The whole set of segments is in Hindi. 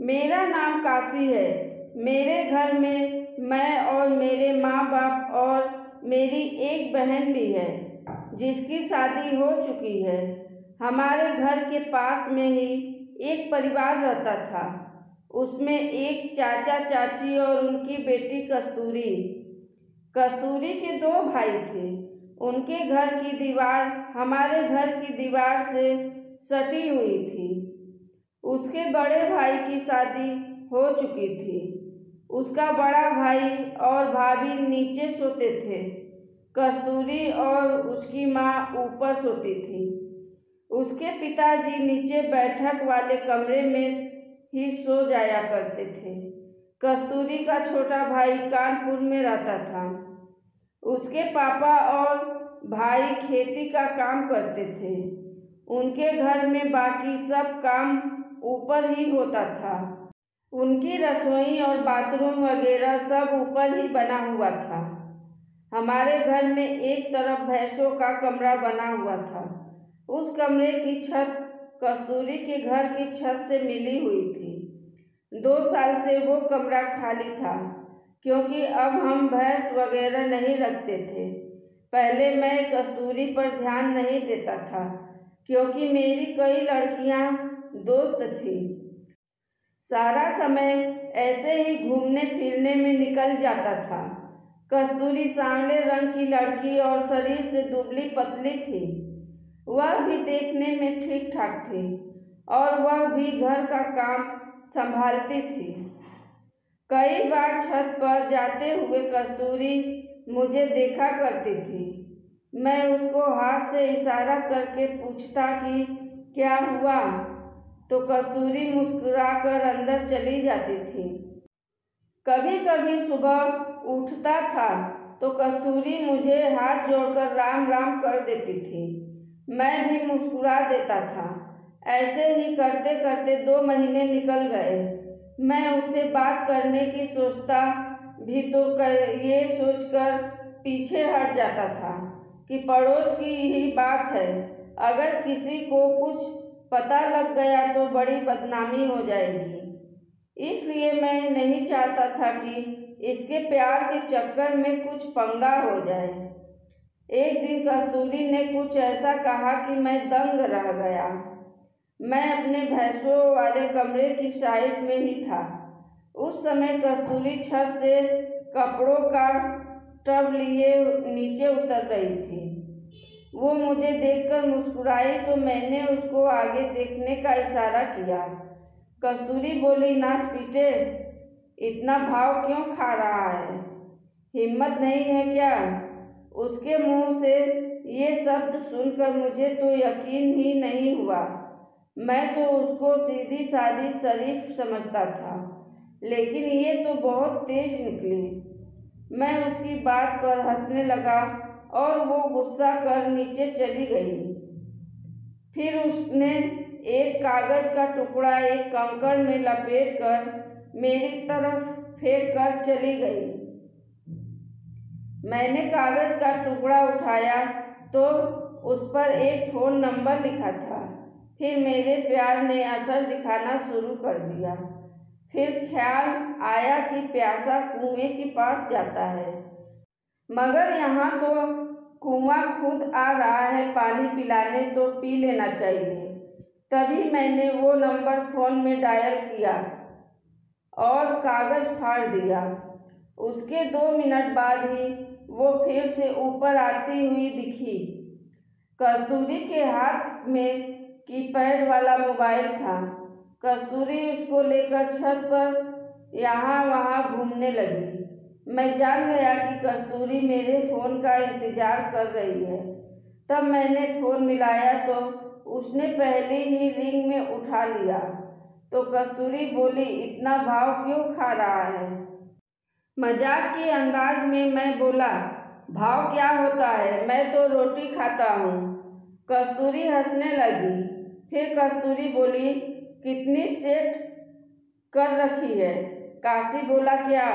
मेरा नाम काशी है। मेरे घर में मैं और मेरे माँ बाप और मेरी एक बहन भी है जिसकी शादी हो चुकी है। हमारे घर के पास में ही एक परिवार रहता था। उसमें एक चाचा चाची और उनकी बेटी कस्तूरी। कस्तूरी के दो भाई थे। उनके घर की दीवार हमारे घर की दीवार से सटी हुई थी। उसके बड़े भाई की शादी हो चुकी थी। उसका बड़ा भाई और भाभी नीचे सोते थे। कस्तूरी और उसकी माँ ऊपर सोती थी। उसके पिताजी नीचे बैठक वाले कमरे में ही सो जाया करते थे। कस्तूरी का छोटा भाई कानपुर में रहता था। उसके पापा और भाई खेती का काम करते थे। उनके घर में बाकी सब काम ऊपर ही होता था। उनकी रसोई और बाथरूम वगैरह सब ऊपर ही बना हुआ था। हमारे घर में एक तरफ भैंसों का कमरा बना हुआ था। उस कमरे की छत कस्तूरी के घर की छत से मिली हुई थी। 2 साल से वो कमरा खाली था क्योंकि अब हम भैंस वगैरह नहीं रखते थे। पहले मैं कस्तूरी पर ध्यान नहीं देता था क्योंकि मेरी कई लड़कियां दोस्त थी। सारा समय ऐसे ही घूमने फिरने में निकल जाता था। कस्तूरी सांवले रंग की लड़की और शरीर से दुबली पतली थी। वह भी देखने में ठीक ठाक थी और वह भी घर का काम संभालती थी। कई बार छत पर जाते हुए कस्तूरी मुझे देखा करती थी। मैं उसको हाथ से इशारा करके पूछता कि क्या हुआ, तो कस्तूरी मुस्कुराकर अंदर चली जाती थी। कभी कभी सुबह उठता था तो कस्तूरी मुझे हाथ जोड़कर राम राम कर देती थी। मैं भी मुस्कुरा देता था। ऐसे ही करते करते 2 महीने निकल गए। मैं उससे बात करने की सोचता भी तो ये सोचकर पीछे हट जाता था कि पड़ोस की ही बात है, अगर किसी को कुछ पता लग गया तो बड़ी बदनामी हो जाएगी। इसलिए मैं नहीं चाहता था कि इसके प्यार के चक्कर में कुछ पंगा हो जाए। एक दिन कस्तूरी ने कुछ ऐसा कहा कि मैं दंग रह गया। मैं अपने भैंसों वाले कमरे की साइड में ही था। उस समय कस्तूरी छत से कपड़ों का टब लिए नीचे उतर रही थी। वो मुझे देखकर मुस्कुराई तो मैंने उसको आगे देखने का इशारा किया। कस्तूरी बोली, नास पीटे, इतना भाव क्यों खा रहा है? हिम्मत नहीं है क्या? उसके मुंह से ये शब्द सुनकर मुझे तो यकीन ही नहीं हुआ। मैं तो उसको सीधी सादी शरीफ समझता था, लेकिन ये तो बहुत तेज निकली। मैं उसकी बात पर हंसने लगा और वो गुस्सा कर नीचे चली गई। फिर उसने एक कागज का टुकड़ा एक कंकड़ में लपेटकर मेरी तरफ फेंक कर चली गई। मैंने कागज का टुकड़ा उठाया तो उस पर एक फ़ोन नंबर लिखा था। फिर मेरे प्यार ने असर दिखाना शुरू कर दिया। फिर ख्याल आया कि प्यासा कुएं के पास जाता है, मगर यहाँ तो कुआं खुद आ रहा है पानी पिलाने, तो पी लेना चाहिए। तभी मैंने वो नंबर फ़ोन में डायल किया और कागज फाड़ दिया। उसके 2 मिनट बाद ही वो फिर से ऊपर आती हुई दिखी। कस्तूरी के हाथ में कीपैड वाला मोबाइल था। कस्तूरी उसको लेकर छत पर यहाँ वहाँ घूमने लगी। मैं जान गया कि कस्तूरी मेरे फ़ोन का इंतज़ार कर रही है। तब मैंने फ़ोन मिलाया तो उसने पहले ही रिंग में उठा लिया। तो कस्तूरी बोली, इतना भाव क्यों खा रहा है? मजाक के अंदाज में मैं बोला, भाव क्या होता है, मैं तो रोटी खाता हूँ। कस्तूरी हंसने लगी। फिर कस्तूरी बोली, कितनी सेट कर रखी है? काशी बोला, क्या?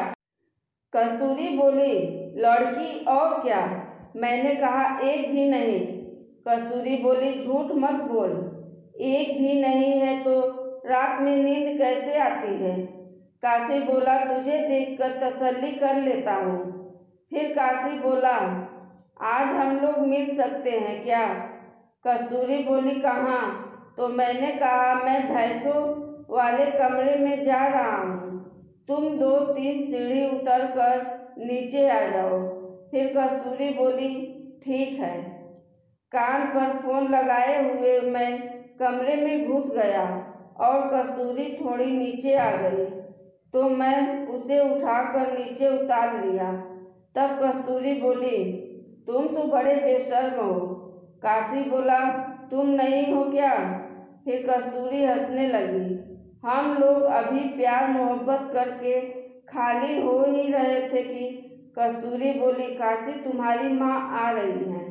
कस्तूरी बोली, लड़की और क्या? मैंने कहा, एक भी नहीं। कस्तूरी बोली, झूठ मत बोल, एक भी नहीं है तो रात में नींद कैसे आती है? काशी बोला, तुझे देखकर तसल्ली कर लेता हूँ। फिर काशी बोला, आज हम लोग मिल सकते हैं क्या? कस्तूरी बोली, कहाँ? तो मैंने कहा, मैं भैंसों वाले कमरे में जा रहा हूँ, तुम 2-3 सीढ़ी उतर कर नीचे आ जाओ। फिर कस्तूरी बोली, ठीक है। कान पर फोन लगाए हुए मैं कमरे में घुस गया और कस्तूरी थोड़ी नीचे आ गई तो मैं उसे उठाकर नीचे उतार लिया। तब कस्तूरी बोली, तुम तो बड़े बेशर्म हो। काशी बोला, तुम नहीं हो क्या? फिर कस्तूरी हंसने लगी। हम लोग अभी प्यार मोहब्बत करके खाली हो ही रहे थे कि कस्तूरी बोली, काशी तुम्हारी माँ आ रही है।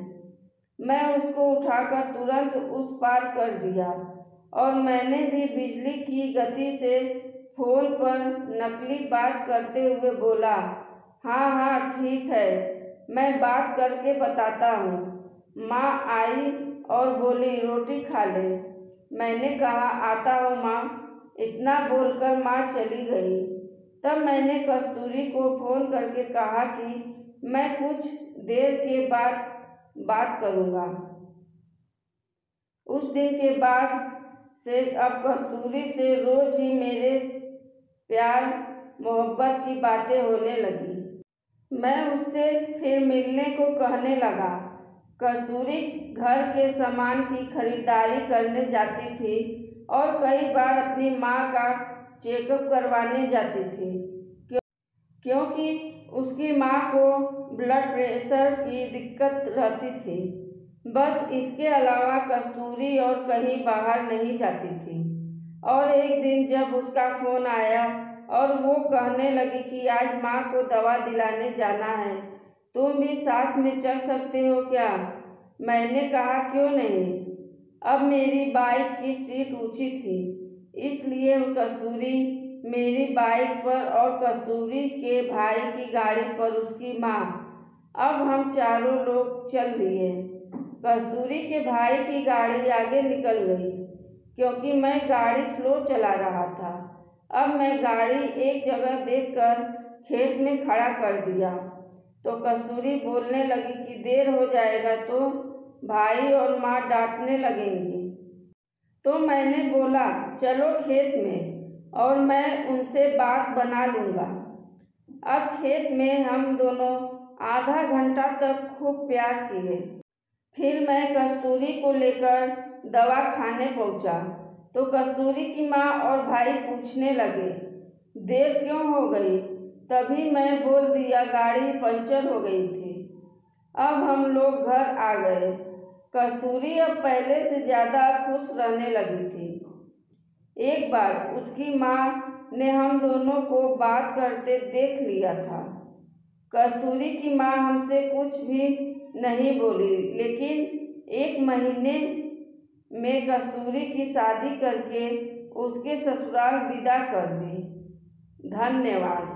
मैं उसको उठाकर तुरंत उस पार कर दिया और मैंने भी बिजली की गति से फोन पर नकली बात करते हुए बोला, हाँ हाँ ठीक है, मैं बात करके बताता हूँ। माँ आई और बोली, रोटी खा ले। मैंने कहा, आता हूँ माँ। इतना बोलकर माँ चली गई। तब मैंने कस्तूरी को फोन करके कहा कि मैं कुछ देर के बाद बात करूँगा। उस दिन के बाद से अब कस्तूरी से रोज ही मेरे प्यार मोहब्बत की बातें होने लगी। मैं उससे फिर मिलने को कहने लगा। कस्तूरी घर के सामान की खरीदारी करने जाती थी और कई बार अपनी माँ का चेकअप करवाने जाती थी क्योंकि उसकी माँ को ब्लड प्रेशर की दिक्कत रहती थी। बस इसके अलावा कस्तूरी और कहीं बाहर नहीं जाती थी। और एक दिन जब उसका फ़ोन आया और वो कहने लगी कि आज माँ को दवा दिलाने जाना है, तुम भी साथ में चल सकते हो क्या? मैंने कहा, क्यों नहीं। अब मेरी बाइक की सीट ऊंची थी, इसलिए कस्तूरी मेरी बाइक पर और कस्तूरी के भाई की गाड़ी पर उसकी माँ। अब हम चारों लोग चल दिए। कस्तूरी के भाई की गाड़ी आगे निकल गई क्योंकि मैं गाड़ी स्लो चला रहा था। अब मैं गाड़ी एक जगह देखकर खेत में खड़ा कर दिया तो कस्तूरी बोलने लगी कि देर हो जाएगा तो भाई और माँ डांटने लगेंगी। तो मैंने बोला, चलो खेत में और मैं उनसे बात बना लूँगा। अब खेत में हम दोनों आधा घंटा तक खूब प्यार किए। फिर मैं कस्तूरी को लेकर दवा खाने पहुँचा तो कस्तूरी की माँ और भाई पूछने लगे, देर क्यों हो गई? तभी मैं बोल दिया, गाड़ी पंचर हो गई थी। अब हम लोग घर आ गए। कस्तूरी अब पहले से ज़्यादा खुश रहने लगी थी। एक बार उसकी माँ ने हम दोनों को बात करते देख लिया था। कस्तूरी की माँ हमसे कुछ भी नहीं बोली, लेकिन 1 महीने में कस्तूरी की शादी करके उसके ससुराल विदा कर दी। धन्यवाद।